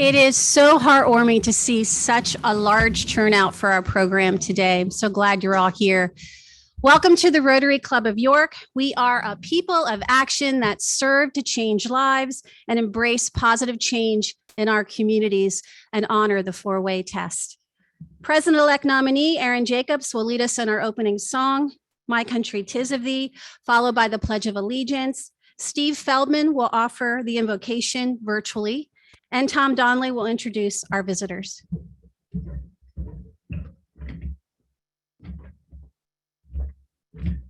It is so heartwarming to see such a large turnout for our program today. I'm so glad you're all here. Welcome to the Rotary Club of York. We are a people of action that serve to change lives and embrace positive change in our communities and honor the four-way test. President-elect nominee Aaron Jacobs will lead us in our opening song, My Country 'Tis of Thee, followed by the Pledge of Allegiance. Steve Feldman will offer the invocation virtually, and Tom Donnelly will introduce our visitors.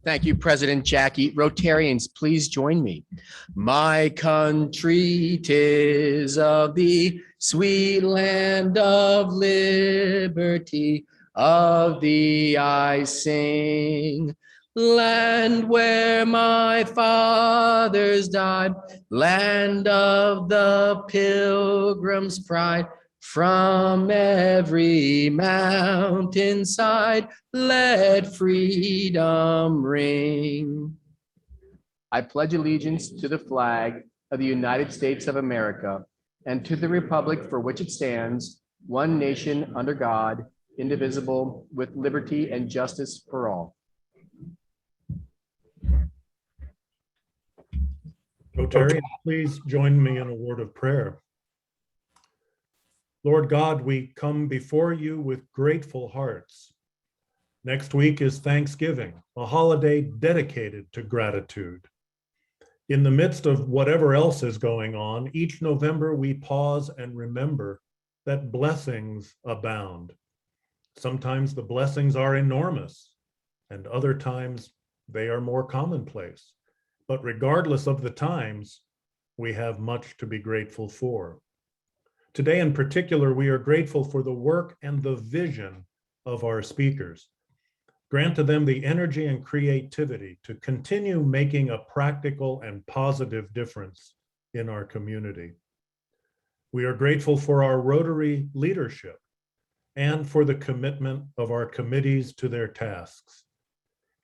Thank you, President Jackie. Rotarians, please join me. My country, 'tis of thee, sweet land of liberty, of thee I sing. Land where my fathers died, land of the pilgrim's pride, from every mountainside, let freedom ring. I pledge allegiance to the flag of the United States of America and to the republic for which it stands, one nation under God, indivisible, with liberty and justice for all. Rotarians, please join me in a word of prayer. Lord God, we come before you with grateful hearts. Next week is Thanksgiving, a holiday dedicated to gratitude. In the midst of whatever else is going on, each November we pause and remember that blessings abound. Sometimes the blessings are enormous, and other times they are more commonplace. But regardless of the times, we have much to be grateful for. Today in particular, we are grateful for the work and the vision of our speakers. Grant to them the energy and creativity to continue making a practical and positive difference in our community. We are grateful for our Rotary leadership and for the commitment of our committees to their tasks.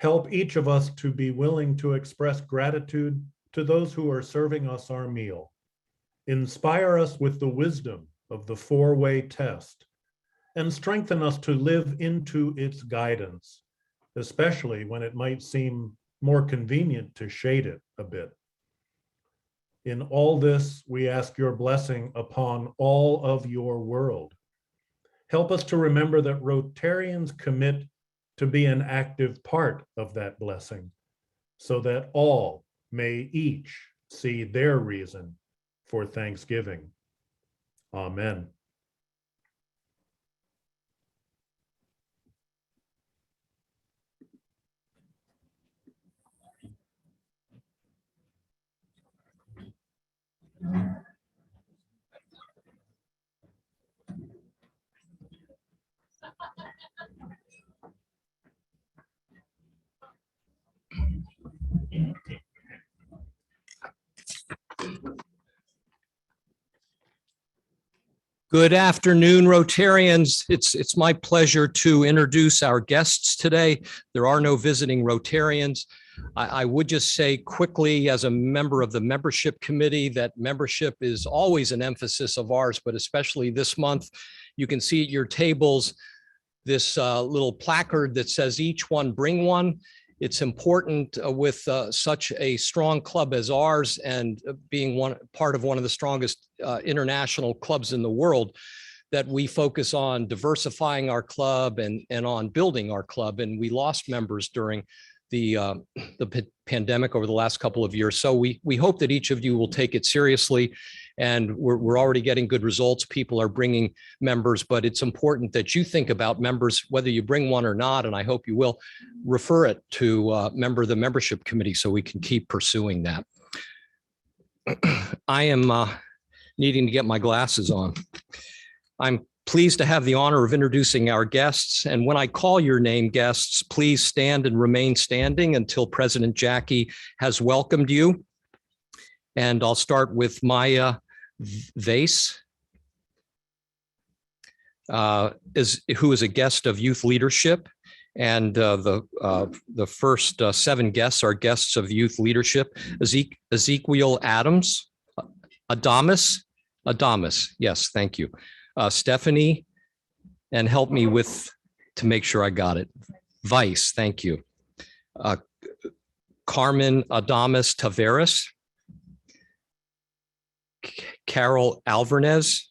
Help each of us to be willing to express gratitude to those who are serving us our meal. Inspire us with the wisdom of the four-way test and strengthen us to live into its guidance, especially when it might seem more convenient to shade it a bit. In all this, we ask your blessing upon all of your world. Help us to remember that Rotarians commit to be an active part of that blessing, so that all may each see their reason for Thanksgiving. Amen. Good afternoon, Rotarians. It's my pleasure to introduce our guests today. There are no visiting Rotarians. I would just say quickly, as a member of the membership committee, that membership is always an emphasis of ours, but especially this month. You can see at your tables this little placard that says each one bring one. It's important with such a strong club as ours, and being part of one of the strongest international clubs in the world, that we focus on diversifying our club and on building our club. And we lost members during the pandemic over the last couple of years. So we hope that each of you will take it seriously. And we're already getting good results. People are bringing members, but it's important that you think about members, whether you bring one or not, and I hope you will, refer it to a member of the membership committee so we can keep pursuing that. I am needing to get my glasses on. I'm pleased to have the honor of introducing our guests. And when I call your name, guests, please stand and remain standing until President Jackie has welcomed you. And I'll start with Maya Vase, who is a guest of youth leadership. And the first 7 guests are guests of youth leadership. Zika Adams, Adamus, Adamas, yes, thank you. Stephanie, and help me to make sure I got it. Vice, thank you. Carmen Adamas Taveras. Carol Alvarez.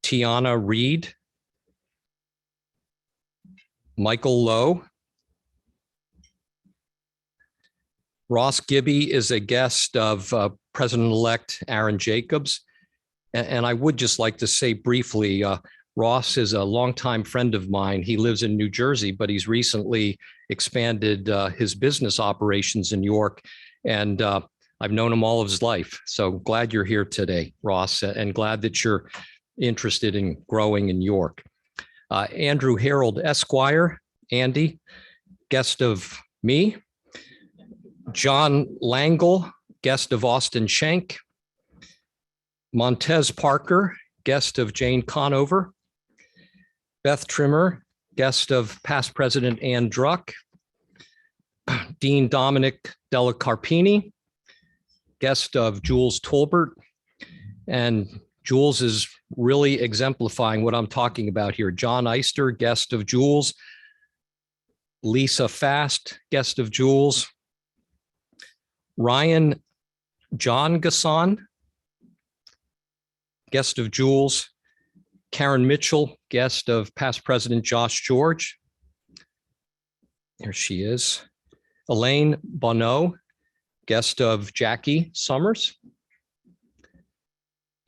Tiana Reed. Michael Lowe. Ross Gibby is a guest of President-elect Aaron Jacobs. And I would just like to say briefly, Ross is a longtime friend of mine. He lives in New Jersey, but he's recently expanded his business operations in York. And I've known him all of his life. So glad you're here today, Ross, and glad that you're interested in growing in York. Andrew Harold Esquire, Andy, guest of me. John Langle, guest of Austin Schenk. Montez Parker, guest of Jane Conover. Beth Trimmer, guest of past President Ann Druck. Dean Dominic Della Carpini, guest of Jules Tolbert. And Jules is really exemplifying what I'm talking about here. John Eister, guest of Jules. Lisa Fast, guest of Jules. Ryan John Gasson, guest of Jules. Karen Mitchell, guest of past President Josh George. There she is. Elaine Bonneau, guest of Jackie Summers.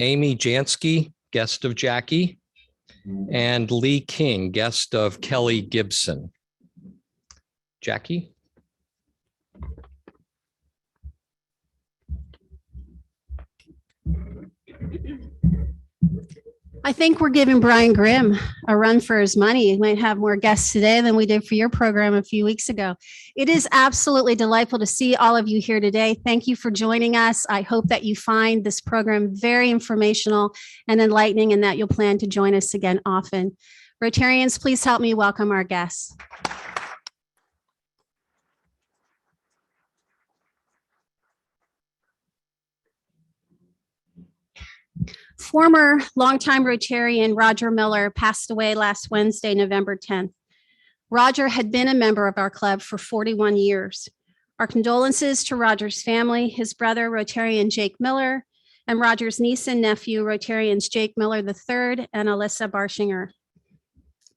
Amy Jansky, guest of Jackie. And Lee King, guest of Kelly Gibson. Jackie? I think we're giving Brian Grimm a run for his money. He might have more guests today than we did for your program a few weeks ago. It is absolutely delightful to see all of you here today. Thank you for joining us. I hope that you find this program very informational and enlightening and that you'll plan to join us again often. Rotarians, please help me welcome our guests. Former longtime Rotarian Roger Miller passed away last Wednesday, November 10th. Roger had been a member of our club for 41 years. Our condolences to Roger's family, his brother, Rotarian Jake Miller, and Roger's niece and nephew, Rotarians Jake Miller III and Alyssa Barshinger.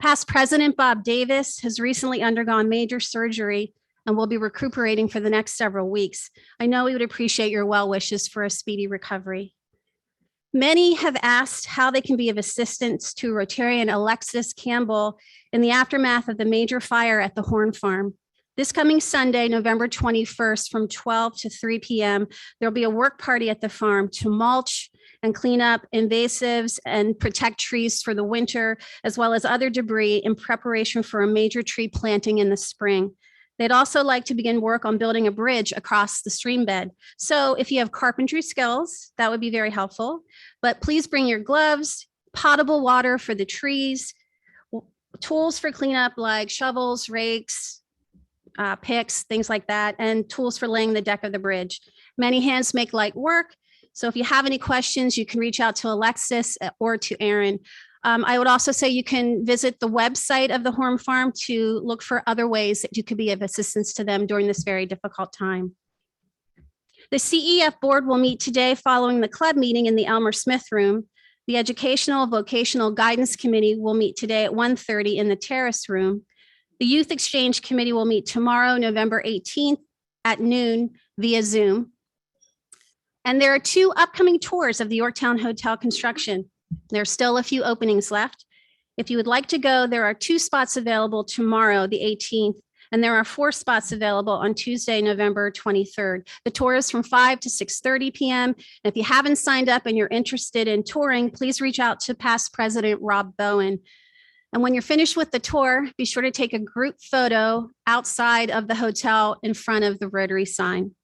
Past President Bob Davis has recently undergone major surgery and will be recuperating for the next several weeks. I know we would appreciate your well wishes for a speedy recovery. Many have asked how they can be of assistance to Rotarian Alexis Campbell in the aftermath of the major fire at the Horn Farm. This coming Sunday, November 21st, from 12 to 3 p.m., there'll be a work party at the farm to mulch and clean up invasives and protect trees for the winter, as well as other debris in preparation for a major tree planting in the spring. They'd also like to begin work on building a bridge across the stream bed. So if you have carpentry skills, that would be very helpful. But please bring your gloves, potable water for the trees, tools for cleanup like shovels, rakes, picks, things like that, and tools for laying the deck of the bridge. Many hands make light work. So if you have any questions, you can reach out to Alexis or to Aaron. I would also say you can visit the website of the Horn Farm to look for other ways that you could be of assistance to them during this very difficult time. The CEF board will meet today following the club meeting in the Elmer Smith room. The Educational Vocational Guidance Committee will meet today at 1:30 in the Terrace room. The Youth Exchange Committee will meet tomorrow, November 18th at noon via Zoom. And there are 2 upcoming tours of the Yorktown Hotel construction. There's still a few openings left. If you would like to go, there are 2 spots available tomorrow, the 18th, and there are 4 spots available on Tuesday, November 23rd. The tour is from 5 to 6:30 p.m. And if you haven't signed up and you're interested in touring, please reach out to past President Rob Bowen. And when you're finished with the tour, be sure to take a group photo outside of the hotel in front of the Rotary sign.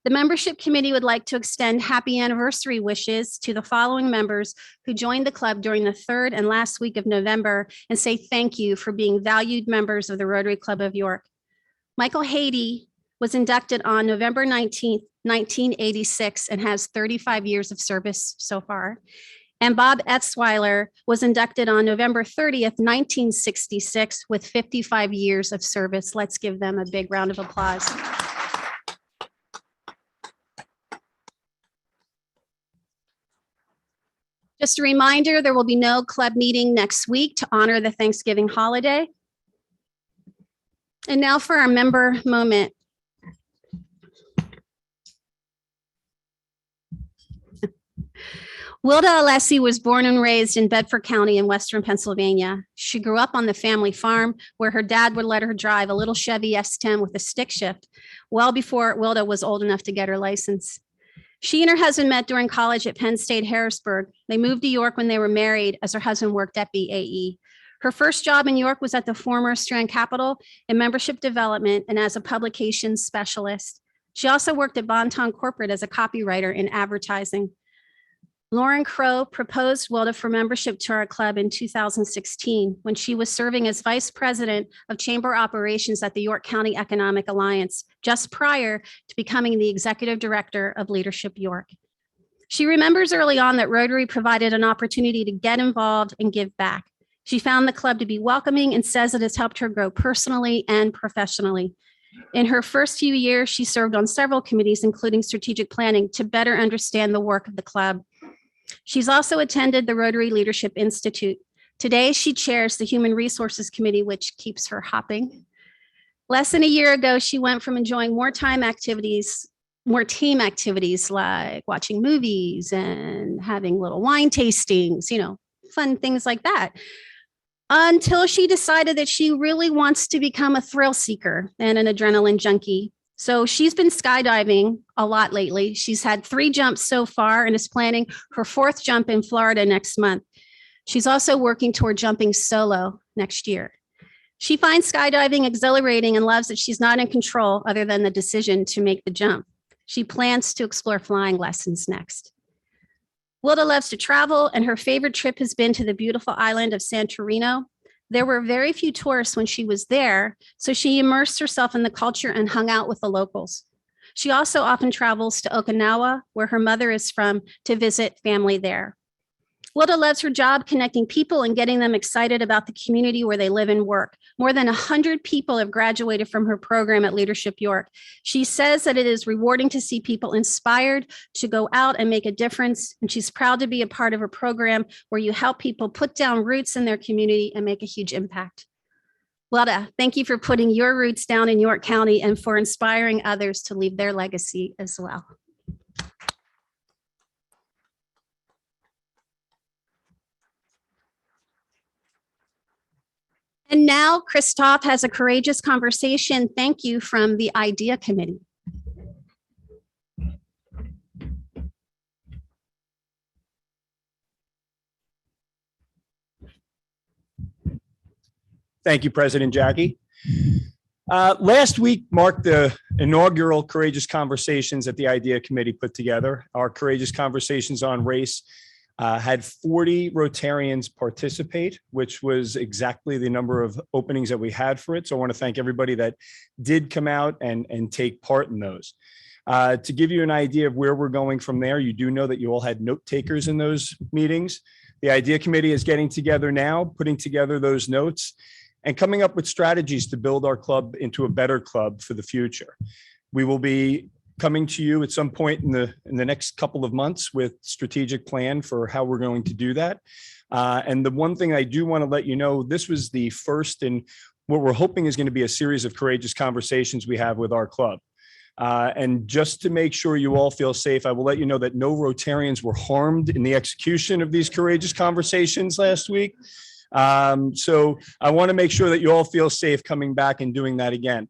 The membership committee would like to extend happy anniversary wishes to the following members who joined the club during the 3rd and last week of November and say thank you for being valued members of the Rotary Club of York. Michael Haiti was inducted on November 19th, 1986, and has 35 years of service so far. And Bob Etzweiler was inducted on November 30th, 1966, with 55 years of service. Let's give them a big round of applause. Just a reminder, there will be no club meeting next week to honor the Thanksgiving holiday. And now for our member moment. Wilda Alessi was born and raised in Bedford County in Western Pennsylvania. She grew up on the family farm where her dad would let her drive a little Chevy S10 with a stick shift, well before Wilda was old enough to get her license. She and her husband met during college at Penn State Harrisburg. They moved to York when they were married, as her husband worked at BAE. Her first job in York was at the former Strand Capital in membership development and as a publications specialist. She also worked at Bonton Corporate as a copywriter in advertising. Lauren Crow proposed Wilda for membership to our club in 2016 when she was serving as vice president of chamber operations at the York County Economic Alliance, just prior to becoming the executive director of Leadership York. She remembers early on that Rotary provided an opportunity to get involved and give back. She found the club to be welcoming and says it has helped her grow personally and professionally. In her first few years, she served on several committees, including strategic planning, to better understand the work of the club. She's also attended the Rotary Leadership Institute. Today, she chairs the Human Resources Committee, which keeps her hopping. Less than a year ago, she went from enjoying more team activities like watching movies and having little wine tastings, fun things like that, until she decided that she really wants to become a thrill seeker and an adrenaline junkie. So she's been skydiving a lot lately. She's had 3 jumps so far and is planning her 4th jump in Florida next month. She's also working toward jumping solo next year. She finds skydiving exhilarating and loves that she's not in control other than the decision to make the jump. She plans to explore flying lessons next. Wilda loves to travel, and her favorite trip has been to the beautiful island of Santorini. There were very few tourists when she was there, so she immersed herself in the culture and hung out with the locals. She also often travels to Okinawa, where her mother is from, to visit family there. Wilda loves her job connecting people and getting them excited about the community where they live and work. More than 100 people have graduated from her program at Leadership York. She says that it is rewarding to see people inspired to go out and make a difference, and she's proud to be a part of a program where you help people put down roots in their community and make a huge impact. Wilda, thank you for putting your roots down in York County and for inspiring others to leave their legacy as well. And now Christoph has a courageous conversation. Thank you from the IDEA Committee. Thank you, President Jackie. Last week marked the inaugural Courageous Conversations that the IDEA Committee put together. Our Courageous Conversations on Race had 40 Rotarians participate, which was exactly the number of openings that we had for it. So I want to thank everybody that did come out and take part in those. To give you an idea of where we're going from there, you do know that you all had note takers in those meetings. The IDEA Committee is getting together now, putting together those notes and coming up with strategies to build our club into a better club for the future. We will be coming to you at some point in the next couple of months with strategic plan for how we're going to do that. And the one thing I do want to let you know, this was the first in what we're hoping is going to be a series of courageous conversations we have with our club. And just to make sure you all feel safe, I will let you know that no Rotarians were harmed in the execution of these courageous conversations last week. So I want to make sure that you all feel safe coming back and doing that again.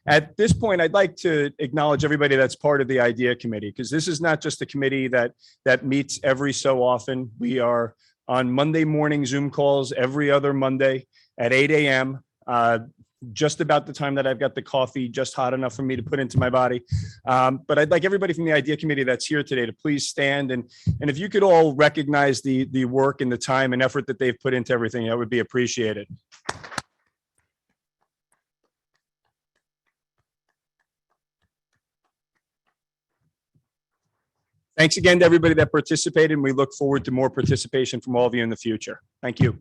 At this point, I'd like to acknowledge everybody that's part of the IDEA Committee, because this is not just a committee that meets every so often. We are on Monday morning Zoom calls every other Monday at 8 a.m., just about the time that I've got the coffee just hot enough for me to put into my body. But I'd like everybody from the IDEA Committee that's here today to please stand. And if you could all recognize the work and the time and effort that they've put into everything, that would be appreciated. Thanks again to everybody that participated, and we look forward to more participation from all of you in the future. Thank you.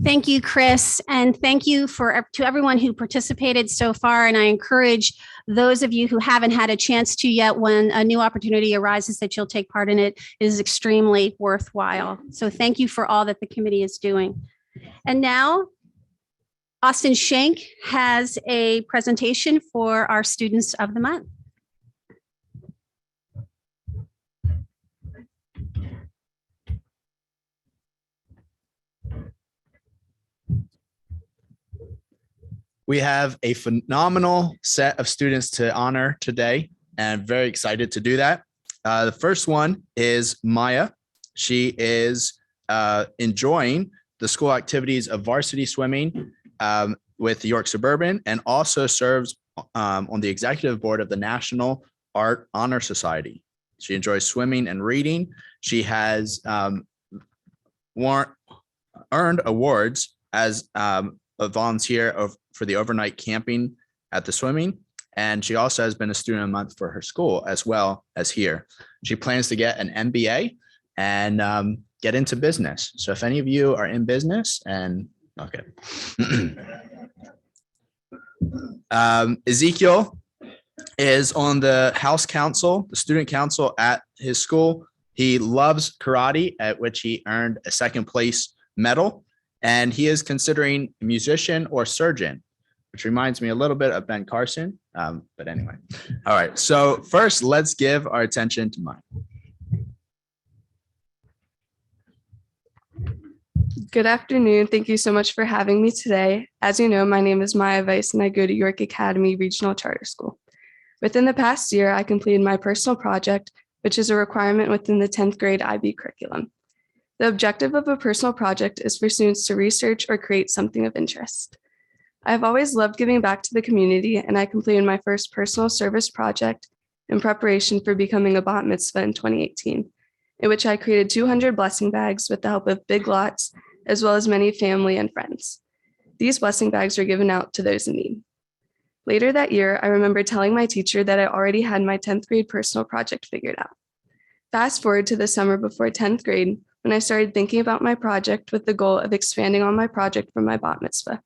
Thank you, Chris, and thank you to everyone who participated so far. And I encourage those of you who haven't had a chance to yet, when a new opportunity arises, that you'll take part in it. It is extremely worthwhile. So thank you for all that the committee is doing. And now, Austin Schenk has a presentation for our Students of the Month. We have a phenomenal set of students to honor today, and very excited to do that. The first one is Maya. She is enjoying the school activities of varsity swimming with York Suburban, and also serves on the executive board of the National Art Honor Society. She enjoys swimming and reading. She has earned awards as a volunteer for the overnight camping at the swimming. And she also has been a student of the month for her school as well as here. She plans to get an MBA and get into business. So if any of you are in business and okay. Ezekiel is on the house council, the student council at his school. He loves karate, at which he earned a second place medal. And he is considering a musician or surgeon, which reminds me a little bit of Ben Carson. But anyway, all right. So first, let's give our attention to Maya. Good afternoon. Thank you so much for having me today. As you know, my name is Maya Weiss, and I go to York Academy Regional Charter School. Within the past year, I completed my personal project, which is a requirement within the 10th grade IB curriculum. The objective of a personal project is for students to research or create something of interest. I have always loved giving back to the community, and I completed my first personal service project in preparation for becoming a bat mitzvah in 2018, in which I created 200 blessing bags with the help of Big Lots, as well as many family and friends. These blessing bags were given out to those in need. Later that year, I remember telling my teacher that I already had my 10th grade personal project figured out. Fast forward to the summer before 10th grade, when I started thinking about my project with the goal of expanding on my project for my bat mitzvah.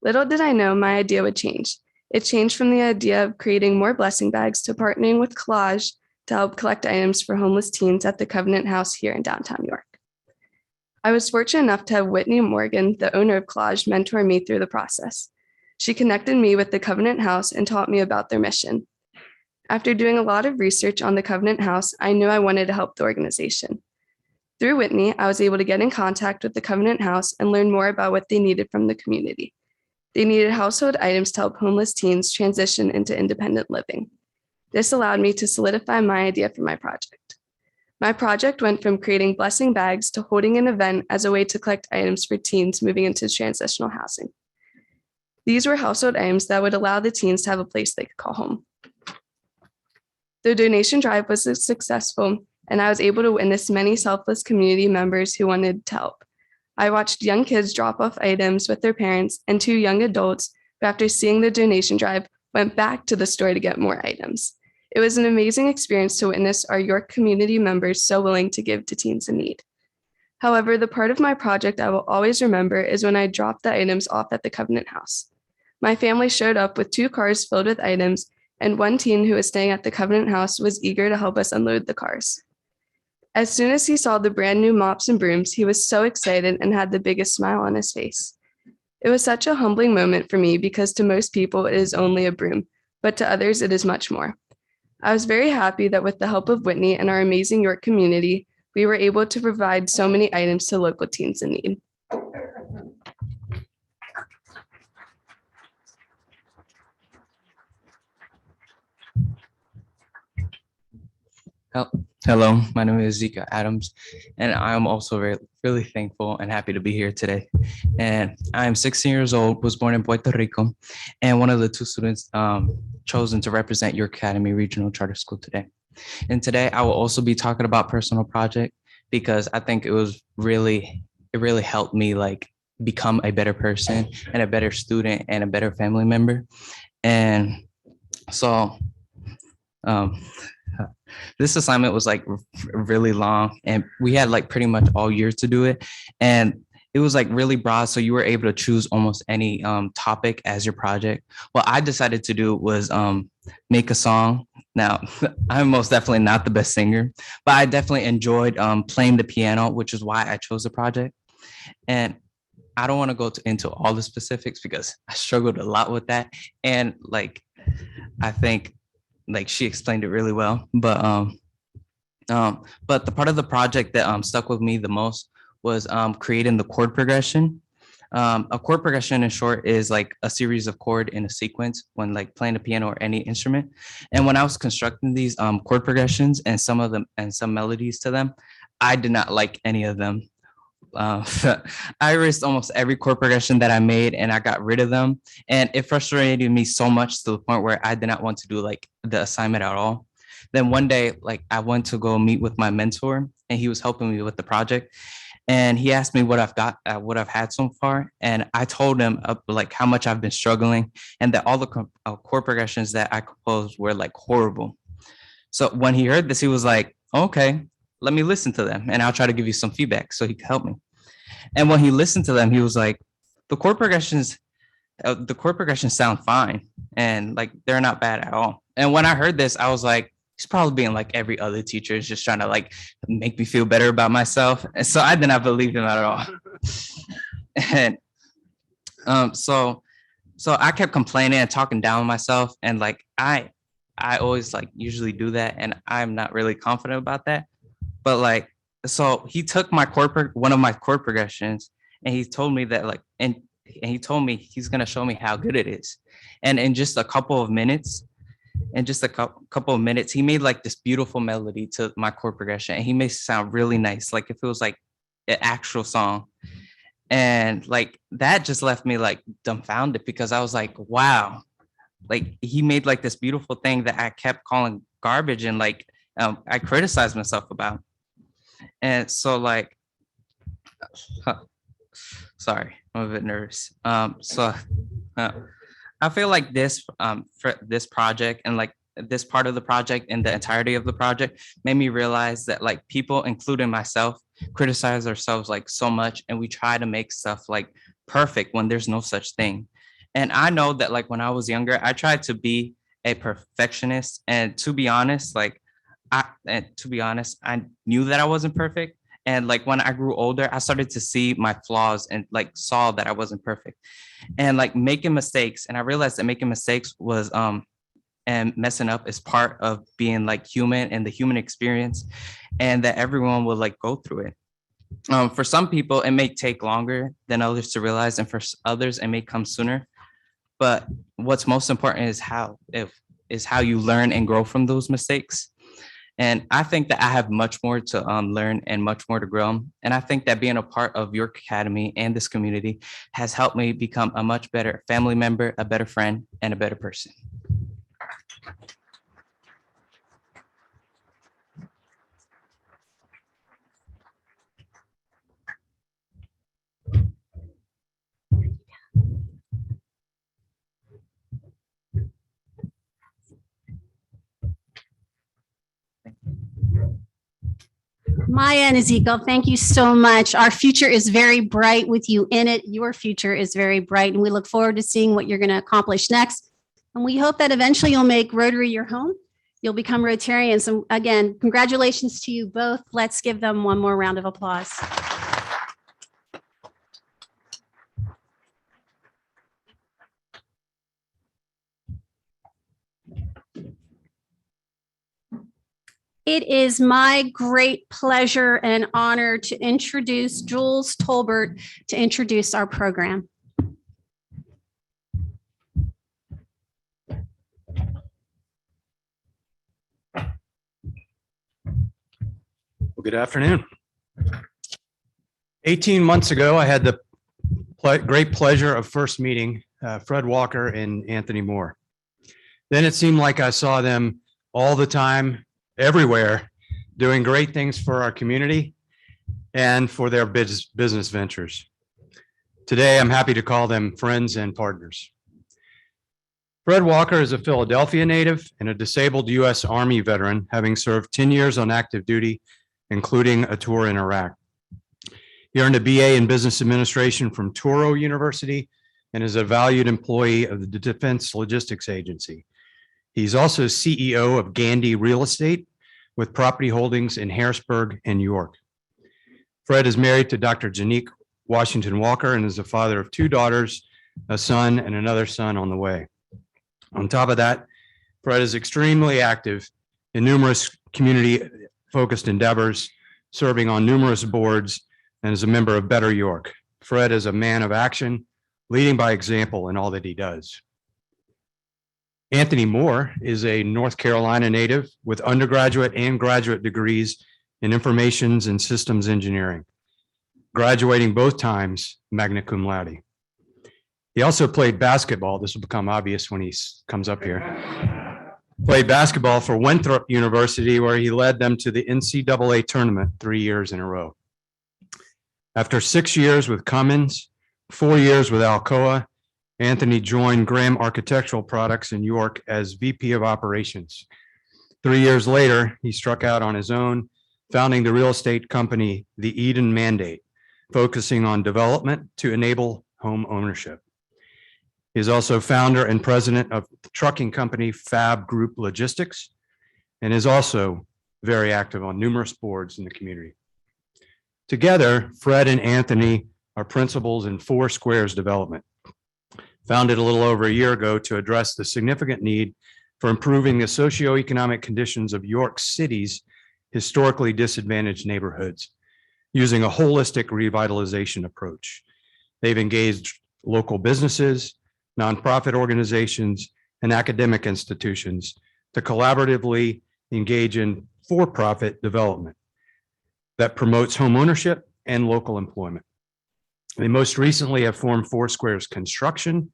Little did I know my idea would change. It changed from the idea of creating more blessing bags to partnering with Collage to help collect items for homeless teens at the Covenant House here in downtown York. I was fortunate enough to have Whitney Morgan, the owner of Collage, mentor me through the process. She connected me with the Covenant House and taught me about their mission. After doing a lot of research on the Covenant House, I knew I wanted to help the organization. Through Whitney, I was able to get in contact with the Covenant House and learn more about what they needed from the community. They needed household items to help homeless teens transition into independent living. This allowed me to solidify my idea for my project. My project went from creating blessing bags to holding an event as a way to collect items for teens moving into transitional housing. These were household items that would allow the teens to have a place they could call home. The donation drive was successful, and I was able to witness many selfless community members who wanted to help. I watched young kids drop off items with their parents and 2 young adults who, after seeing the donation drive, went back to the store to get more items. It was an amazing experience to witness our York community members so willing to give to teens in need. However, the part of my project I will always remember is when I dropped the items off at the Covenant House. My family showed up with 2 cars filled with items, and one teen who was staying at the Covenant House was eager to help us unload the cars. As soon as he saw the brand new mops and brooms, he was so excited and had the biggest smile on his face. It was such a humbling moment for me because to most people it is only a broom, but to others it is much more. I was very happy that with the help of Whitney and our amazing York community, we were able to provide so many items to local teens in need. Hello, my name is Zika Adams, and I'm also really thankful and happy to be here today. And I'm 16 years old, was born in Puerto Rico, and one of the 2 students chosen to represent your Academy Regional Charter School today. And today I will also be talking about personal project because I think it really helped me like become a better person and a better student and a better family member. And so this assignment was like really long, and we had like pretty much all year to do it. And it was like really broad, so you were able to choose almost any topic as your project. What I decided to do was make a song. Now, I'm most definitely not the best singer, but I definitely enjoyed playing the piano, which is why I chose the project. And I don't want to go into all the specifics because I struggled a lot with that. And like, I think like she explained it really well, but the part of the project that stuck with me the most was creating the chord progression. A chord progression, in short, is like a series of chord in a sequence when like playing the piano or any instrument. And when I was constructing these chord progressions and some of them and some melodies to them, I did not like any of them. I erased almost every chord progression that I made, and I got rid of them. And it frustrated me so much to the point where I did not want to do like the assignment at all. Then one day, like I went to go meet with my mentor, and he was helping me with the project. And he asked me what what I've had so far. And I told him like how much I've been struggling, and that all the chord progressions that I composed were like horrible. So when he heard this, he was like, okay, let me listen to them and I'll try to give you some feedback so he could help me. And when he listened to them, he was like, the chord progressions sound fine. And like, they're not bad at all. And when I heard this, I was like, he's probably being like every other teacher, is just trying to like make me feel better about myself. And so I did not believe him at all. And so I kept complaining and talking down on myself. And like, I always like usually do that. And I'm not really confident about that. But like, so he took one of my chord progressions, and he told me that like, and he told me he's going to show me how good it is. And in just a couple of minutes, he made like this beautiful melody to my chord progression, and he made it sound really nice, like if it was like an actual song. And like that just left me like dumbfounded, because I was like, wow, like he made like this beautiful thing that I kept calling garbage, and like I criticized myself about. And so like, sorry, I'm a bit nervous. I feel like this for this project, and like this part of the project and the entirety of the project, made me realize that like people, including myself, criticize ourselves like so much, and we try to make stuff like perfect when there's no such thing. And I know that like when I was younger, I tried to be a perfectionist, and to be honest, I knew that I wasn't perfect. And like when I grew older, I started to see my flaws and like saw that I wasn't perfect, and like making mistakes. And I realized that making mistakes was and messing up is part of being like human and the human experience, and that everyone will like go through it. For some people, it may take longer than others to realize, and for others, it may come sooner. But what's most important is how you learn and grow from those mistakes. And I think that I have much more to learn and much more to grow. And I think that being a part of York Academy and this community has helped me become a much better family member, a better friend, and a better person. Maya and Ezekiel, thank you so much. Our future is very bright with you in it. Your future is very bright, and we look forward to seeing what you're going to accomplish next. And we hope that eventually you'll make Rotary your home. You'll become Rotarians. And again, congratulations to you both. Let's give them one more round of applause. It is my great pleasure and honor to introduce Jules Tolbert to introduce our program. Well, good afternoon. 18 months ago, I had the great pleasure of first meeting Fred Walker and Anthony Moore. Then it seemed like I saw them all the time, everywhere, doing great things for our community and for their business ventures. Today, I'm happy to call them friends and partners. Fred Walker is a Philadelphia native and a disabled U.S. Army veteran, having served 10 years on active duty, including a tour in Iraq. He earned a BA in Business Administration from Touro University and is a valued employee of the Defense Logistics Agency. He's also CEO of Gandy Real Estate with property holdings in Harrisburg and York. Fred is married to Dr. Janique Washington Walker and is the father of 2 daughters, a son, and another son on the way. On top of that, Fred is extremely active in numerous community-focused endeavors, serving on numerous boards, and is a member of Better York. Fred is a man of action, leading by example in all that he does. Anthony Moore is a North Carolina native with undergraduate and graduate degrees in informations and systems engineering, graduating both times magna cum laude. He also played basketball. This will become obvious when he comes up here. Played basketball for Winthrop University, where he led them to the NCAA tournament 3 years in a row. After 6 years with Cummins, 4 years with Alcoa, Anthony joined Graham Architectural Products in York as VP of Operations. 3 years later, he struck out on his own, founding the real estate company, The Eden Mandate, focusing on development to enable home ownership. He is also founder and president of the trucking company Fab Group Logistics, and is also very active on numerous boards in the community. Together, Fred and Anthony are principals in Foursquare's development, founded a little over a year ago to address the significant need for improving the socioeconomic conditions of York City's historically disadvantaged neighborhoods using a holistic revitalization approach. They've engaged local businesses, nonprofit organizations, and academic institutions to collaboratively engage in for-profit development that promotes home ownership and local employment. They most recently have formed Foursquare's Construction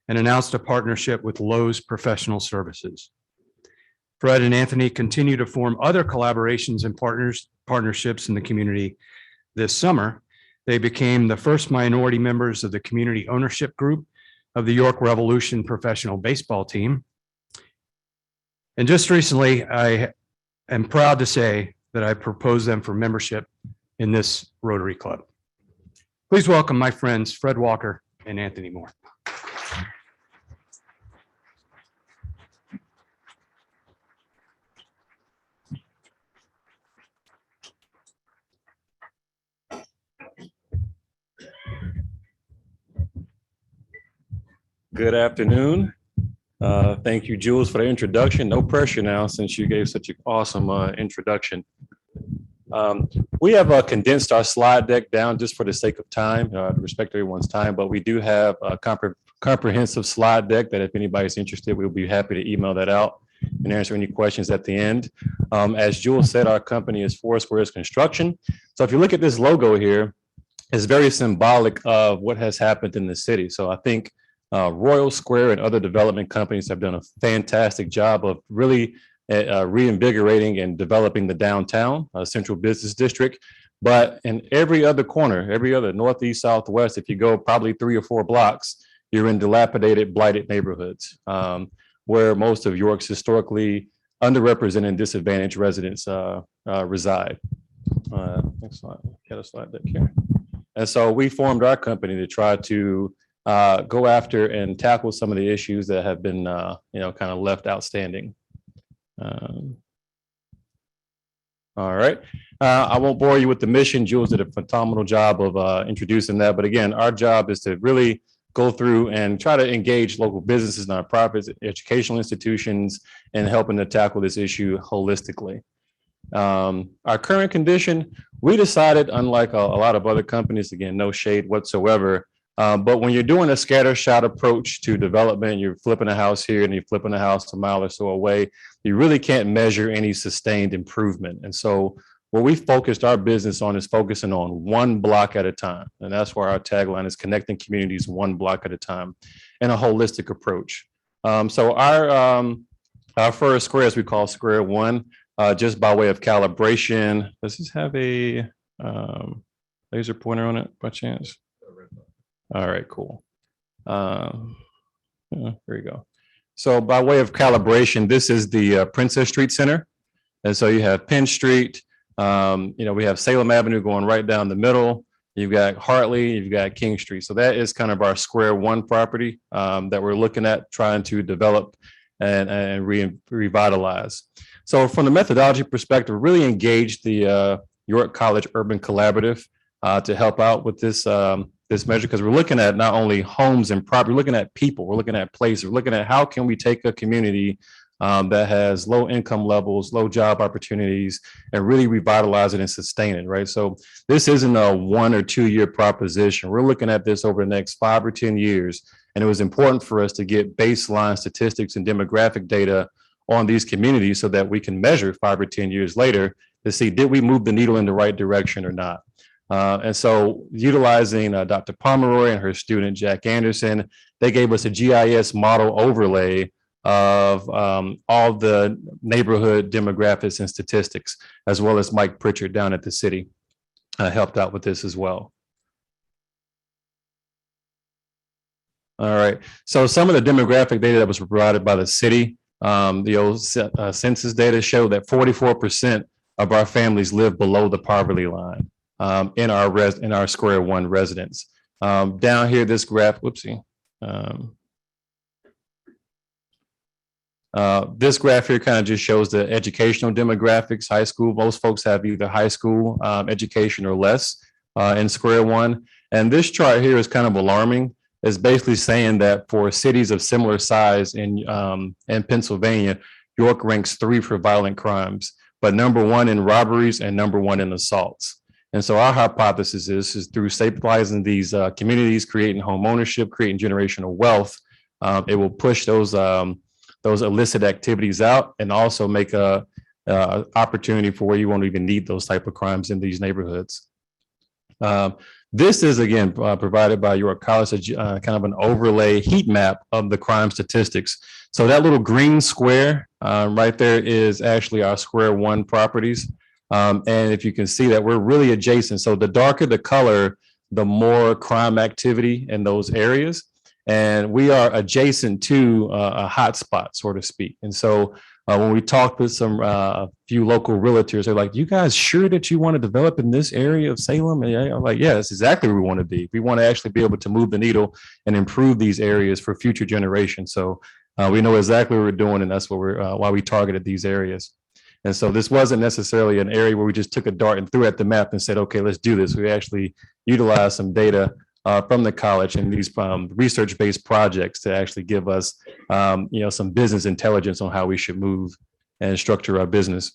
and announced a partnership with Lowe's Professional Services. Fred and Anthony continue to form other collaborations and partnerships in the community. This summer, they became the first minority members of the community ownership group of the York Revolution professional baseball team. And just recently, I am proud to say that I proposed them for membership in this Rotary Club. Please welcome my friends, Fred Walker and Anthony Moore. Good afternoon. Thank you, Jules, for the introduction. No pressure now, since you gave such an awesome introduction. We have condensed our slide deck down just for the sake of time, to respect everyone's time, but we do have a comprehensive slide deck that if anybody's interested, we'll be happy to email that out and answer any questions at the end. As Jules said, our company is Foursquare Construction. So if you look at this logo here, it's very symbolic of what has happened in the city. So I think Royal Square and other development companies have done a fantastic job of really reinvigorating and developing the downtown central business district. But in every other corner, every other northeast, southwest, if you go probably 3 or 4 blocks, you're in dilapidated, blighted neighborhoods where most of York's historically underrepresented and disadvantaged residents reside. Next slide. Got a slide deck here. And so we formed our company to try to go after and tackle some of the issues that have been, kind of left outstanding. All right. I won't bore you with the mission. Jules did a phenomenal job of introducing that. But again, our job is to really go through and try to engage local businesses, nonprofits, educational institutions, and helping to tackle this issue holistically. Our current condition, we decided, unlike a lot of other companies, again, no shade whatsoever, but when you're doing a scattershot approach to development, you're flipping a house here and you're flipping a house a mile or so away, you really can't measure any sustained improvement. And so what we focused our business on is focusing on one block at a time. And that's why our tagline is connecting communities one block at a time and a holistic approach. So our first square, as we call Square One, just by way of calibration, does this have a laser pointer on it by chance? All right, cool. There you go. So by way of calibration, this is the Princess Street Center. And so you have Penn Street, we have Salem Avenue going right down the middle. You've got Hartley, you've got King Street. So that is kind of our Square One property that we're looking at trying to develop and revitalize. So from the methodology perspective, really engaged the York College Urban Collaborative to help out with this this measure, because we're looking at not only homes and property, we're looking at people, we're looking at places, we're looking at how can we take a community that has low income levels, low job opportunities, and really revitalize it and sustain it, right? So this isn't a 1 or 2 year proposition. We're looking at this over the next 5 or 10 years. And it was important for us to get baseline statistics and demographic data on these communities so that we can measure 5 or 10 years later to see, did we move the needle in the right direction or not? And so utilizing Dr. Pomeroy and her student, Jack Anderson, they gave us a GIS model overlay of all the neighborhood demographics and statistics, as well as Mike Pritchard down at the city helped out with this as well. All right, so some of the demographic data that was provided by the city, the old census data showed that 44% of our families live below the poverty line in our Square One residents. Down here, this graph, whoopsie. This graph here kind of just shows the educational demographics. High school, most folks have either high school education or less in Square One. And this chart here is kind of alarming. It's basically saying that for cities of similar size in Pennsylvania, York ranks 3 for violent crimes, but #1 in robberies and #1 in assaults. And so our hypothesis is through stabilizing these communities, creating home ownership, creating generational wealth, it will push those illicit activities out and also make a opportunity for where you won't even need those type of crimes in these neighborhoods. This is, again, provided by York College, kind of an overlay heat map of the crime statistics. So that little green square right there is actually our Square One properties. And if you can see that we're really adjacent. So the darker the color, the more crime activity in those areas. And we are adjacent to a hotspot, so to speak. And so when we talked with some few local realtors, they're like, "You guys sure that you want to develop in this area of Salem?" And I'm like, "Yeah, that's exactly where we want to be. We want to actually be able to move the needle and improve these areas for future generations." So we know exactly what we're doing, and that's what why we targeted these areas. And so this wasn't necessarily an area where we just took a dart and threw at the map and said, "Okay, let's do this." We actually utilized some data from the college and these research-based projects to actually give us, some business intelligence on how we should move and structure our business.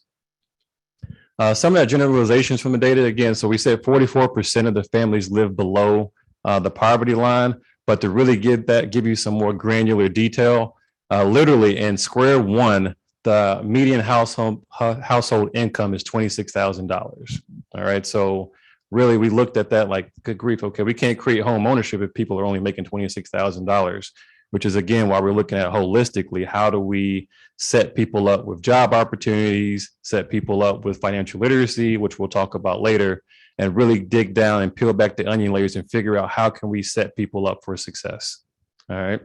Some of that generalizations from the data, again, so we said 44% of the families live below the poverty line, but to really give you some more granular detail, literally in Square One, the median household income is $26,000. All right, so really, we looked at that like, good grief, okay, we can't create home ownership if people are only making $26,000, which is, again, why we're looking at holistically, how do we set people up with job opportunities, set people up with financial literacy, which we'll talk about later, and really dig down and peel back the onion layers and figure out how can we set people up for success. All right.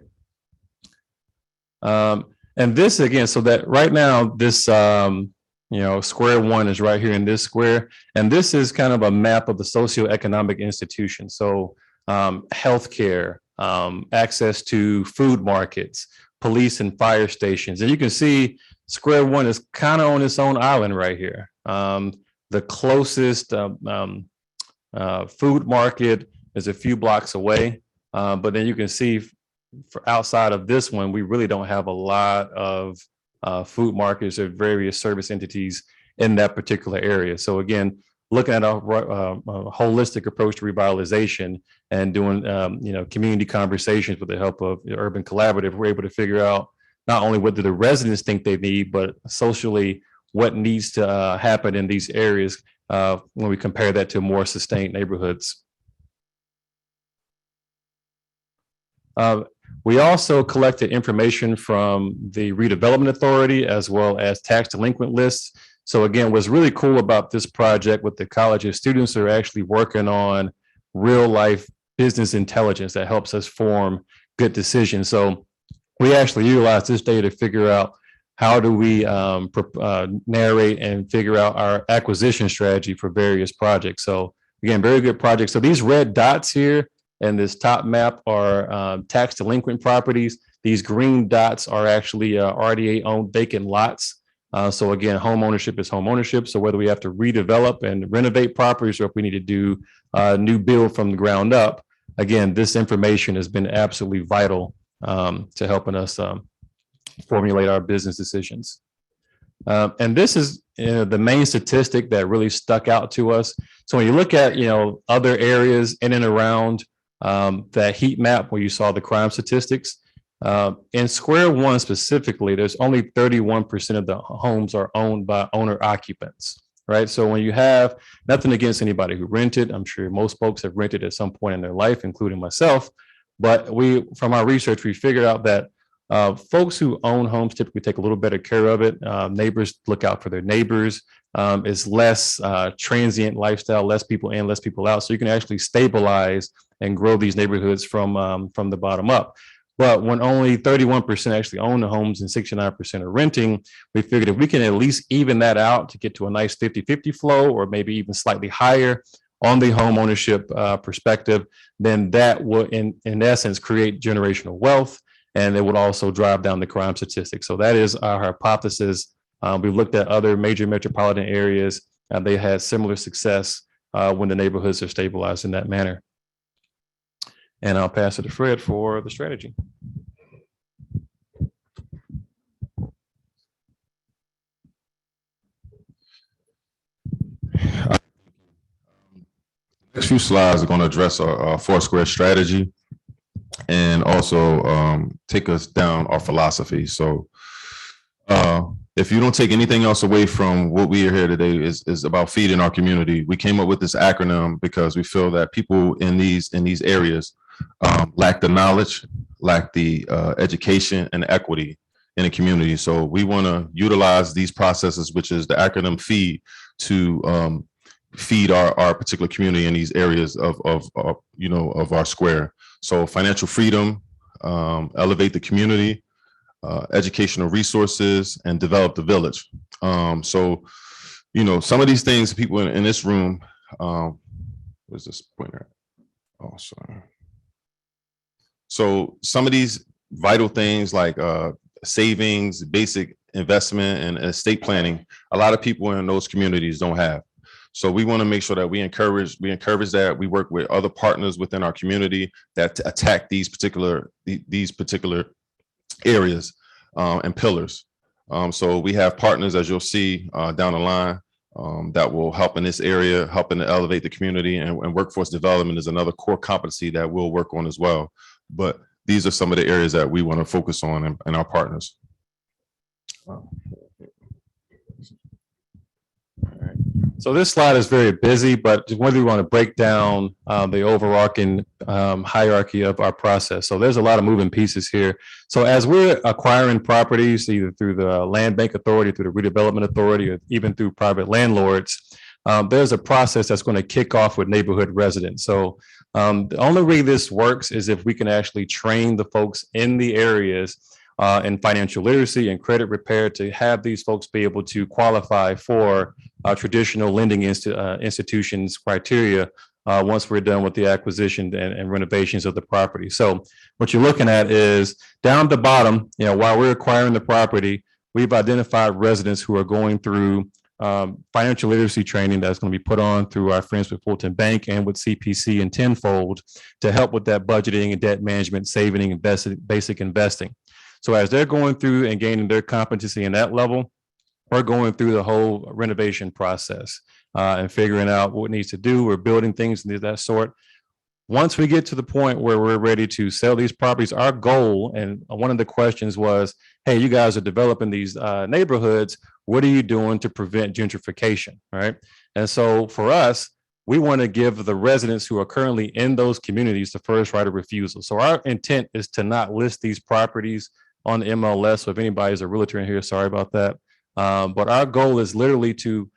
And this, again, so that right now, this, Square One is right here in this square. And this is kind of a map of the socioeconomic institutions. So healthcare, access to food markets, police and fire stations. And you can see Square One is kind of on its own island right here. The closest food market is a few blocks away. But then you can see for outside of this one, we really don't have a lot of food markets or various service entities in that particular area. So again, looking at a holistic approach to revitalization and doing, community conversations with the help of the Urban Collaborative, we're able to figure out not only what do the residents think they need, but socially what needs to happen in these areas when we compare that to more sustained neighborhoods. We also collected information from the Redevelopment Authority as well as tax delinquent lists. So again, what's really cool about this project with the college is students are actually working on real life business intelligence that helps us form good decisions. So we actually utilize this data to figure out how do we narrate and figure out our acquisition strategy for various projects. So again, very good projects. So these red dots here and this top map are tax delinquent properties. These green dots are actually RDA owned vacant lots. So again, home ownership is home ownership. So whether we have to redevelop and renovate properties or if we need to do new build from the ground up, again, this information has been absolutely vital to helping us formulate our business decisions. And this is the main statistic that really stuck out to us. So when you look at other areas in and around that heat map where you saw the crime statistics, in Square One specifically, there's only 31% of the homes are owned by owner occupants, right? So when you have nothing against anybody who rented, I'm sure most folks have rented at some point in their life, including myself. But from our research, we figured out that folks who own homes typically take a little better care of it. Neighbors look out for their neighbors. It's less transient lifestyle, less people in, less people out. So you can actually stabilize and grow these neighborhoods from the bottom up. But when only 31% actually own the homes and 69% are renting, we figured if we can at least even that out to get to a nice 50-50 flow, or maybe even slightly higher on the home ownership perspective, then that would in essence create generational wealth, and it would also drive down the crime statistics. So that is our hypothesis. We've looked at other major metropolitan areas, and they had similar success when the neighborhoods are stabilized in that manner. And I'll pass it to Fred for the strategy. Next few slides are going to address our Foursquare strategy and also take us down our philosophy. So if you don't take anything else away from what we are here today is about feeding our community. We came up with this acronym because we feel that people in these areas lack the knowledge, lack the education and equity in the community. So we want to utilize these processes, which is the acronym FEED, to feed our particular community in these areas of our square. So financial freedom, elevate the community, educational resources, and develop the village. So some of these things people in this room, where's this pointer? Oh, sorry. So some of these vital things like savings, basic investment, and estate planning, a lot of people in those communities don't have. So we want to make sure that we encourage that. We work with other partners within our community that attack these particular areas and pillars. So we have partners, as you'll see down the line, that will help in this area, helping to elevate the community, and workforce development is another core competency that we'll work on as well. But these are some of the areas that we want to focus on in our partners. All right. So this slide is very busy, but just whether we want to break down the overarching hierarchy of our process. So there's a lot of moving pieces here. So as we're acquiring properties, either through the Land Bank Authority, through the Redevelopment Authority, or even through private landlords, there's a process that's going to kick off with neighborhood residents. So the only way this works is if we can actually train the folks in the areas in financial literacy and credit repair to have these folks be able to qualify for traditional lending institutions criteria once we're done with the acquisition and renovations of the property. So what you're looking at is down at the bottom, while we're acquiring the property, we've identified residents who are going through financial literacy training that's going to be put on through our friends with Fulton Bank and with CPC and Tenfold to help with that budgeting and debt management, saving, and basic investing. So as they're going through and gaining their competency in that level, we're going through the whole renovation process and figuring out what needs to do. We're building things of that sort. Once we get to the point where we're ready to sell these properties, our goal, and one of the questions was, hey, you guys are developing these neighborhoods. What are you doing to prevent gentrification, right? And so for us, we want to give the residents who are currently in those communities the first right of refusal. So our intent is to not list these properties on the MLS. So if anybody's a realtor in here, sorry about that. But our goal is literally to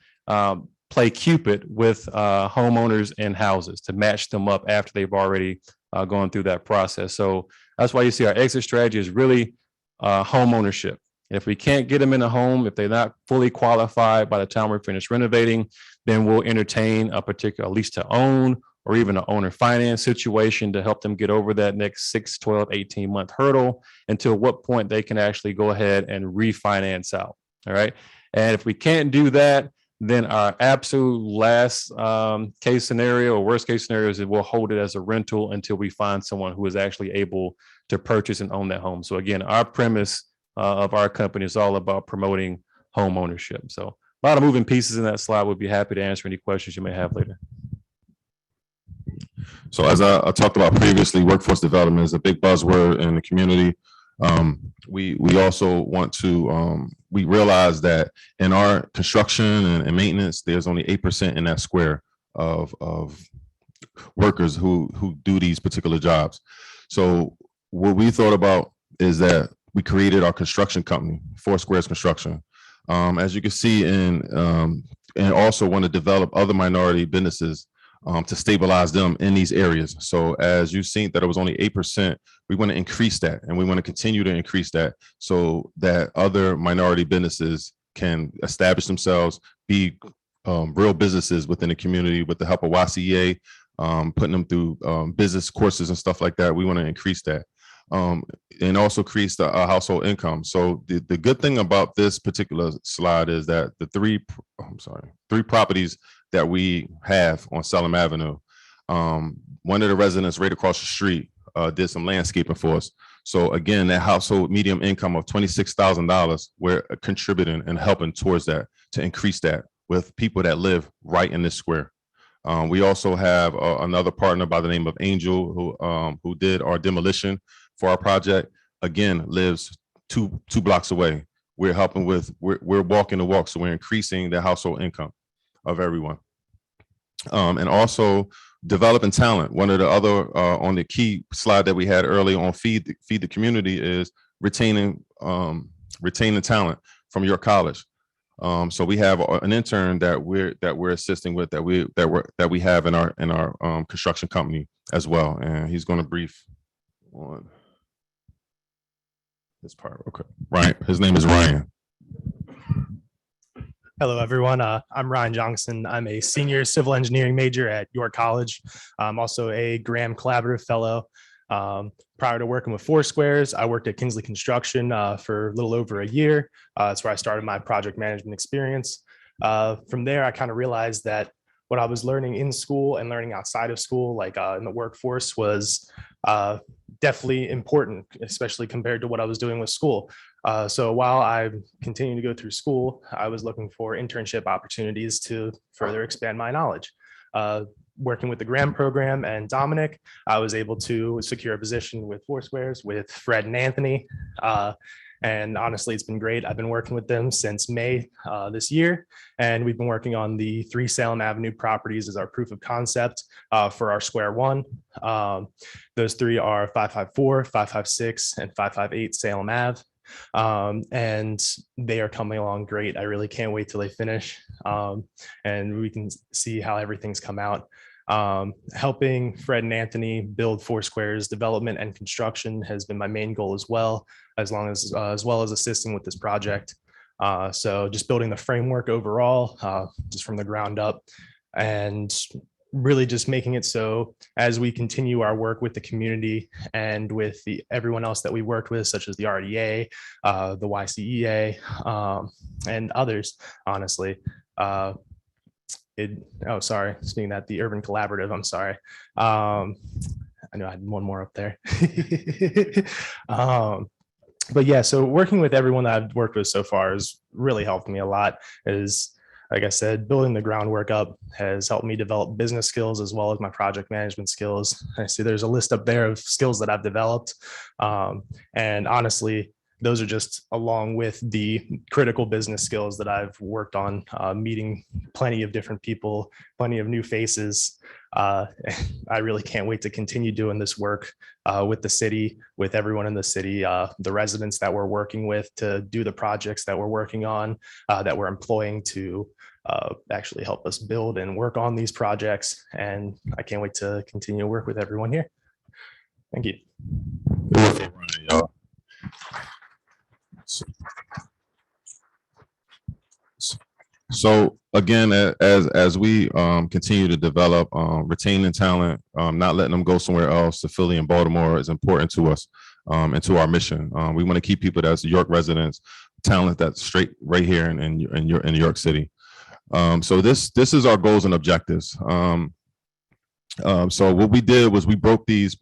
play Cupid with homeowners and houses to match them up after they've already gone through that process. So that's why you see our exit strategy is really home ownership. If we can't get them in a home, if they're not fully qualified by the time we're finished renovating, then we'll entertain a particular lease to own or even an owner finance situation to help them get over that next 6, 12, 18-month hurdle until what point they can actually go ahead and refinance out. All right. And if we can't do that, then our absolute last case scenario or worst case scenario is that we'll hold it as a rental until we find someone who is actually able to purchase and own that home. So again, our premise of our company is all about promoting home ownership. So a lot of moving pieces in that slide. We'll be happy to answer any questions you may have later. So as I talked about previously, workforce development is a big buzzword in the community. We also want to, we realize that in our construction and maintenance, there's only 8% in that square of workers who do these particular jobs. So what we thought about is that we created our construction company, Foursquare Construction. As you can see, and also want to develop other minority businesses to stabilize them in these areas. So as you've seen that it was only 8%, we want to increase that, and we want to continue to increase that so that other minority businesses can establish themselves, be real businesses within the community with the help of YCA, putting them through business courses and stuff like that. We want to increase that. And also increase the household income. So the good thing about this particular slide is that the three properties that we have on Salem Avenue, one of the residents right across the street did some landscaping for us. So again, that household medium income of $26,000, we're contributing and helping towards that to increase that with people that live right in this square. We also have another partner by the name of Angel who did our demolition for our project. Again, lives two blocks away. We're helping with, we're walking the walk. So we're increasing the household income of everyone. And also developing talent. One of the other on the key slide that we had early on feed the community is retaining talent from your college. So we have an intern that we're assisting with that we have in our construction company as well, and he's going to brief on this part. Okay, Ryan. His name is Ryan. Hello, everyone. I'm Ryan Johnson. I'm a senior civil engineering major at York College. I'm also a Graham Collaborative Fellow. Prior to working with Foursquares, I worked at Kingsley Construction for a little over a year. That's where I started my project management experience. From there, I kind of realized that what I was learning in school and learning outside of school, like in the workforce, was definitely important, especially compared to what I was doing with school. So while I continued to go through school, I was looking for internship opportunities to further expand my knowledge. Working with the Graham program and Dominic, I was able to secure a position with Foursquares with Fred and Anthony. And honestly, it's been great. I've been working with them since May this year, and we've been working on the 3 Salem Avenue properties as our proof of concept for our Square One. Those 3 are 554, 556, and 558 Salem Ave. And they are coming along great. I really can't wait till they finish, and we can see how everything's come out. Helping Fred and Anthony build Foursquare's development and construction has been my main goal as well as assisting with this project. So just building the framework overall, just from the ground up, and really just making it so as we continue our work with the community and with everyone else that we worked with, such as the RDA, the YCEA, and others, honestly. Speaking of that, the Urban Collaborative, I'm sorry. I know I had one more up there. But yeah, so working with everyone that I've worked with so far has really helped me a lot. Like I said, building the groundwork up has helped me develop business skills as well as my project management skills. I see there's a list up there of skills that I've developed. And honestly, those are just along with the critical business skills that I've worked on, meeting plenty of different people, plenty of new faces. I really can't wait to continue doing this work with the city, with everyone in the city, the residents that we're working with to do the projects that we're working on, that we're employing to actually help us build and work on these projects. And I can't wait to continue to work with everyone here. Thank you. So again, as we continue to develop, retaining talent, not letting them go somewhere else to Philly and Baltimore is important to us and to our mission. We want to keep people that's York residents, talent that's straight right here in York City. So this is our goals and objectives. So what we did was we broke these,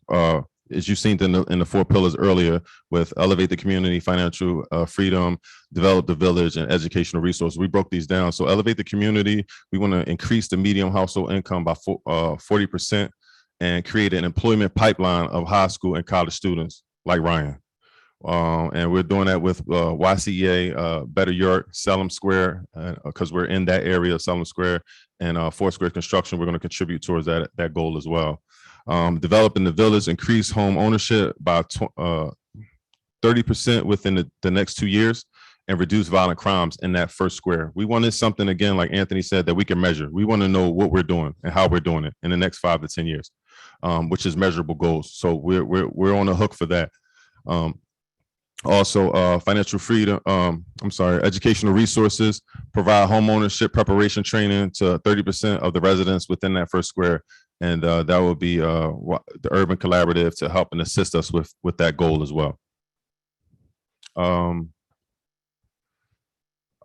as you've seen in the 4 pillars earlier, with elevate the community, financial freedom, develop the village, and educational resources. We broke these down. So elevate the community. We want to increase the median household income by 40% and create an employment pipeline of high school and college students like Ryan. And we're doing that with YCEA, Better York, Salem Square, because we're in that area of Salem Square, and Foursquare Construction. We're going to contribute towards that goal as well. Developing the village, increase home ownership by 30% within the next 2 years, and reduce violent crimes in that first square. We wanted something, again, like Anthony said, that we can measure. We want to know what we're doing and how we're doing it in the next 5 to 10 years, which is measurable goals. So we're on the hook for that. Also, financial freedom, educational resources, provide home ownership preparation training to 30% of the residents within that first square. And that will be the Urban Collaborative to help and assist us with that goal as well.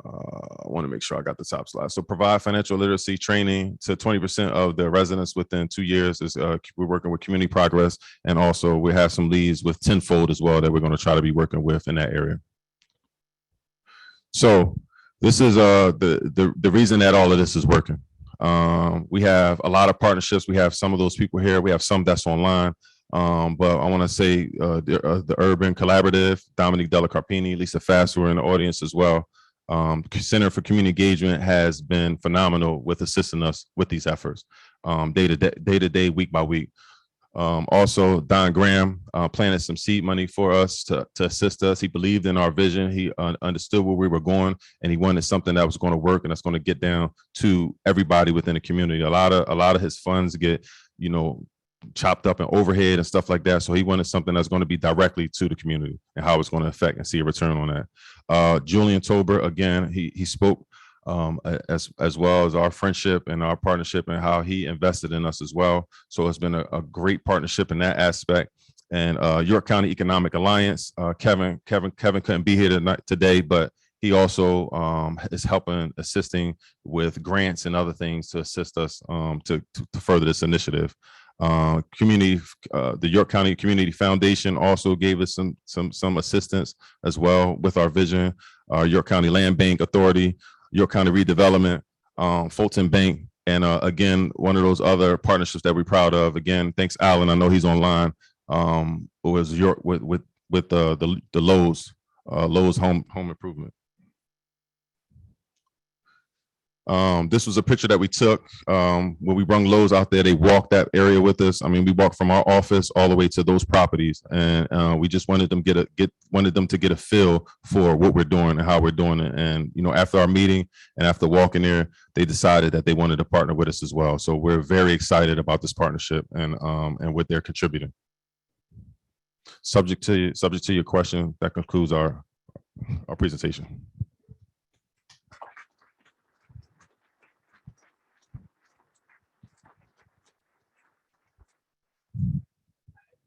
I want to make sure I got the top slide. So provide financial literacy training to 20% of the residents within 2 years. We're working with Community Progress, and also we have some leads with Tenfold as well that we're going to try to be working with in that area. So this is the reason that all of this is working. We have a lot of partnerships. We have some of those people here. We have some that's online. But I want to say the Urban Collaborative, Dominique Della Carpini, Lisa Fass, who are in the audience as well. Center for Community Engagement has been phenomenal with assisting us with these efforts, day to day, week by week. Also, Don Graham planted some seed money for us to assist us. He believed in our vision. He understood where we were going, and he wanted something that was going to work and that's going to get down to everybody within the community. A lot of his funds get, chopped up in overhead and stuff like that. So he wanted something that's going to be directly to the community and how it's going to affect and see a return on that. Julian Tober, again, he spoke as well as our friendship and our partnership and how he invested in us as well. So it's been a great partnership in that aspect. And York County Economic Alliance, Kevin couldn't be here today, but he also is assisting with grants and other things to assist us to further this initiative. The York County Community Foundation also gave us some assistance as well with our vision. York County Land Bank Authority, York County Redevelopment, Fulton Bank, and again, one of those other partnerships that we're proud of. Again, thanks, Alan. I know he's online. It was York with the Lowe's Home Improvement. This was a picture that we took when we brung Lowe's out there. They walked that area with us. I mean, we walked from our office all the way to those properties, and we just wanted them to get a feel for what we're doing and how we're doing it. And after our meeting and after walking there, they decided that they wanted to partner with us as well. So we're very excited about this partnership and what they're contributing. Subject to your question, that concludes our presentation.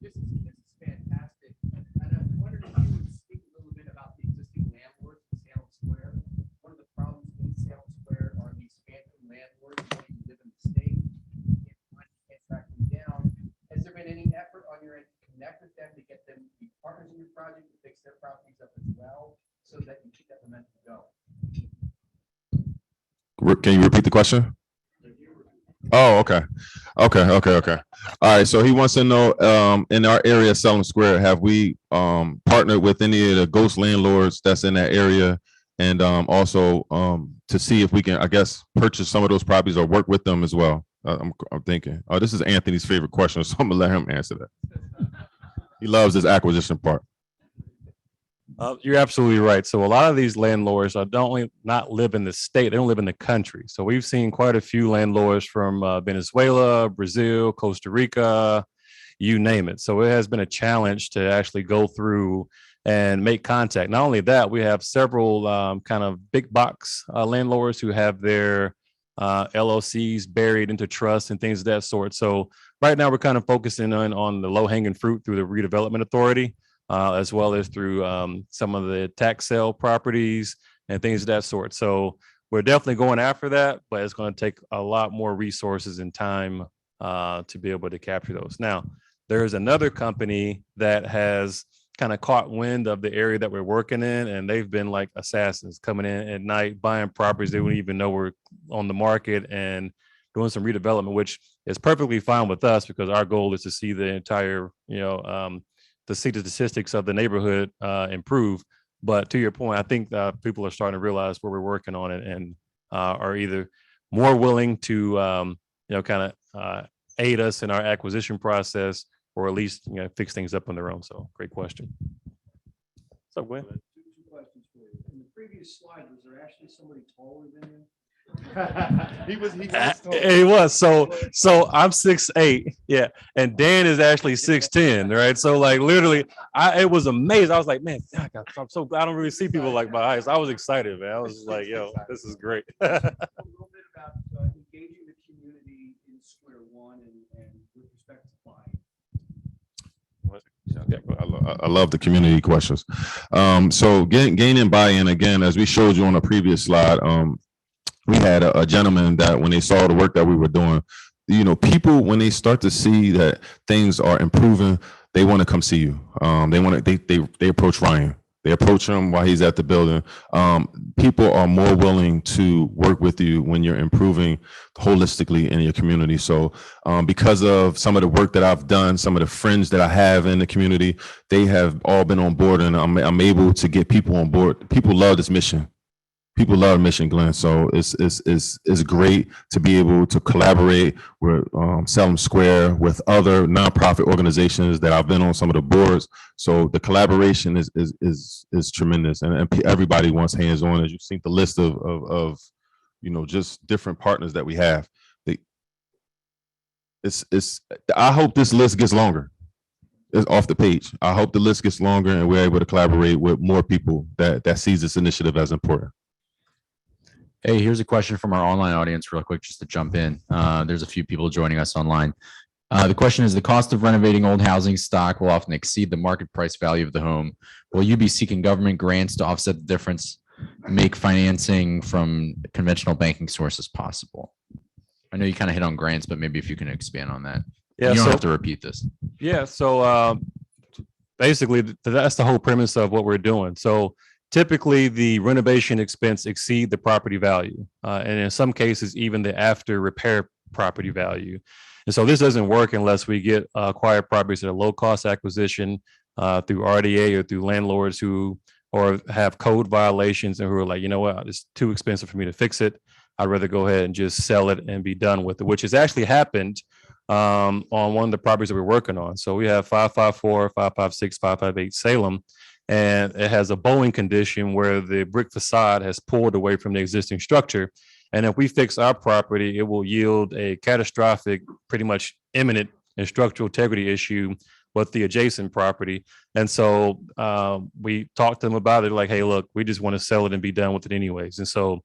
This is fantastic. And I wondered if you would speak a little bit about the existing landlords in Salem Square. One of the problems in Salem Square are these phantom landlords wanting to live in the state. Can't track them down. Has there been any effort on your end to connect with them to get them to be partners in your project, to fix their properties up as well, so that you keep that momentum going? Can you repeat the question? Oh, okay. All right. So he wants to know, in our area, Salem Square, have we partnered with any of the ghost landlords that's in that area, and also to see if we can, I guess, purchase some of those properties or work with them as well. I'm thinking. Oh, this is Anthony's favorite question, so I'm gonna let him answer that. He loves this acquisition part. You're absolutely right. So a lot of these landlords don't only not live in the state, they don't live in the country. So we've seen quite a few landlords from Venezuela, Brazil, Costa Rica, you name it. So it has been a challenge to actually go through and make contact. Not only that, we have several kind of big box landlords who have their LLCs buried into trusts and things of that sort. So right now we're kind of focusing on the low hanging fruit through the redevelopment authority. As well as through some of the tax sale properties and things of that sort. So we're definitely going after that, but it's going to take a lot more resources and time to be able to capture those. Now, there's another company that has kind of caught wind of the area that we're working in, and they've been like assassins coming in at night, buying properties they wouldn't even know were on the market and doing some redevelopment, which is perfectly fine with us because our goal is to see the entire, to see the statistics of the neighborhood improve. But to your point, I think people are starting to realize where we're working on it and are either more willing to, kind of aid us in our acquisition process, or at least fix things up on their own. So great question. What's up, Gwen? Two questions for you. In the previous slide, was there actually somebody taller than you? He was so I'm 6'8", yeah, and Dan is actually 6'10", right? So like literally it was amazing. I was like, man, I don't really see people like my height. So I was excited, man. I was like, yo, this is great. A little bit about engaging the community in Square One and with respect to buying. I love the community questions. So gaining buy-in, again, as we showed you on a previous slide, we had a gentleman that when they saw the work that we were doing, people, when they start to see that things are improving, they want to come see you. They approach Ryan. They approach him while he's at the building. People are more willing to work with you when you're improving holistically in your community. So because of some of the work that I've done, some of the friends that I have in the community, they have all been on board, and I'm able to get people on board. People love this mission. People love Mission Glen, so it's great to be able to collaborate with Salem Square, with other nonprofit organizations that I've been on some of the boards. So the collaboration is tremendous, and everybody wants hands on. As you've seen the list of just different partners that we have. I hope this list gets longer. It's off the page. I hope the list gets longer and we're able to collaborate with more people that sees this initiative as important. Hey, here's a question from our online audience real quick, just to jump in. There's a few people joining us online. The question is, the cost of renovating old housing stock will often exceed the market price value of the home. Will you be seeking government grants to offset the difference, make financing from conventional banking sources possible? I know you kind of hit on grants, but maybe if you can expand on that. Yeah, you don't have to repeat this. Yeah, so basically that's the whole premise of what we're doing. So typically, the renovation expense exceed the property value, and in some cases, even the after repair property value. And so this doesn't work unless we get acquired properties at a low cost acquisition through RDA or through landlords who or have code violations and who are like, you know what, it's too expensive for me to fix it. I'd rather go ahead and just sell it and be done with it, which has actually happened on one of the properties that we're working on. So we have 554, 556, 558 Salem. And it has a bowing condition where the brick facade has pulled away from the existing structure. And if we fix our property, it will yield a catastrophic, pretty much imminent and structural integrity issue with the adjacent property. And so we talked to them about it like, hey, look, we just want to sell it and be done with it anyways. And so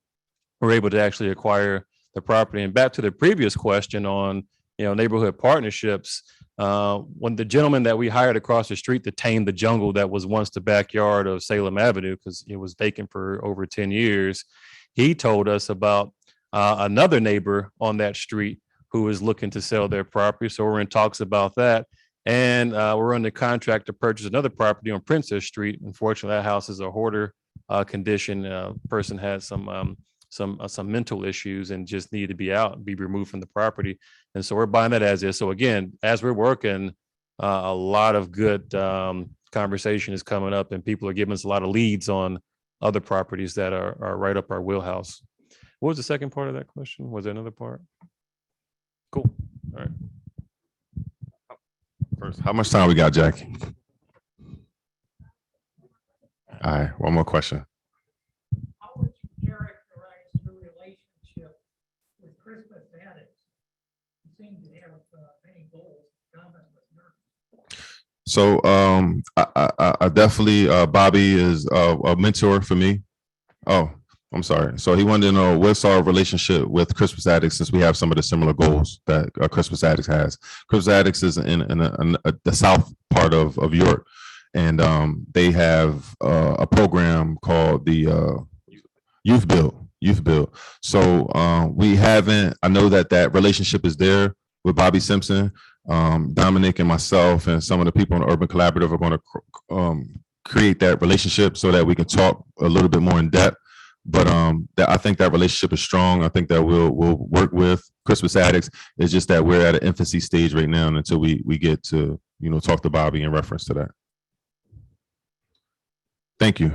we're able to actually acquire the property. And back to the previous question on, neighborhood partnerships, when the gentleman that we hired across the street to tame the jungle that was once the backyard of Salem Avenue, because it was vacant for over 10 years, he told us about another neighbor on that street who is looking to sell their property. So we're in talks about that. And we're under contract to purchase another property on Princess Street. Unfortunately, that house is a hoarder condition. Person had some mental issues and just needed to be out and be removed from the property. And so we're buying that as is. So again, as we're working, a lot of good conversation is coming up and people are giving us a lot of leads on other properties that are right up our wheelhouse. What was the second part of that question? Was there another part? Cool. All right. First, how much time we got, Jackie? All right, one more question. How would you characterize your relationship with Christmas Addicts? You seem to have many goals in common with yours. So I definitely, Bobby is a mentor for me. Oh, I'm sorry. So he wanted to know what's our relationship with Christmas Addicts, since we have some of the similar goals that Christmas Addicts has. Christmas Addicts is in the south part of York, and they have a program called the Youth Build. So we haven't. I know that relationship is there with Bobby Simpson. Dominic and myself and some of the people in the Urban Collaborative are going to create that relationship so that we can talk a little bit more in depth. But I think that relationship is strong. I think that we'll work with Christmas Addicts. It's just that we're at an infancy stage right now, and until we get to talk to Bobby in reference to that. Thank you.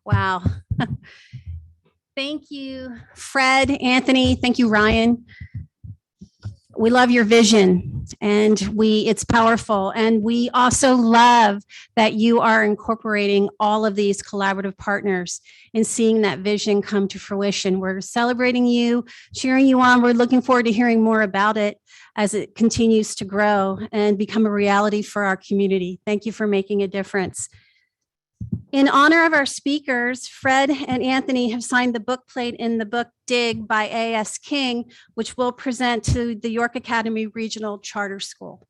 Wow. Thank you, Fred, Anthony. Thank you, Ryan. We love your vision, and it's powerful. And we also love that you are incorporating all of these collaborative partners and seeing that vision come to fruition. We're celebrating you, cheering you on. We're looking forward to hearing more about it as it continues to grow and become a reality for our community. Thank you for making a difference. In honor of our speakers, Fred and Anthony have signed the book plate in the book Dig by A.S. King, which we'll present to the York Academy Regional Charter School.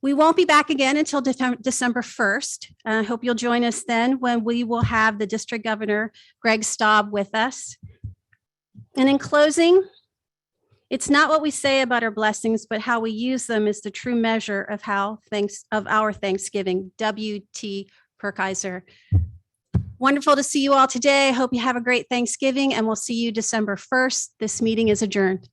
We won't be back again until December 1st. I hope you'll join us then, when we will have the District Governor, Greg Staub, with us. And in closing, it's not what we say about our blessings, but how we use them is the true measure of our Thanksgiving. W.T. Perkaiser. Wonderful to see you all today. Hope you have a great Thanksgiving, and we'll see you December 1st. This meeting is adjourned.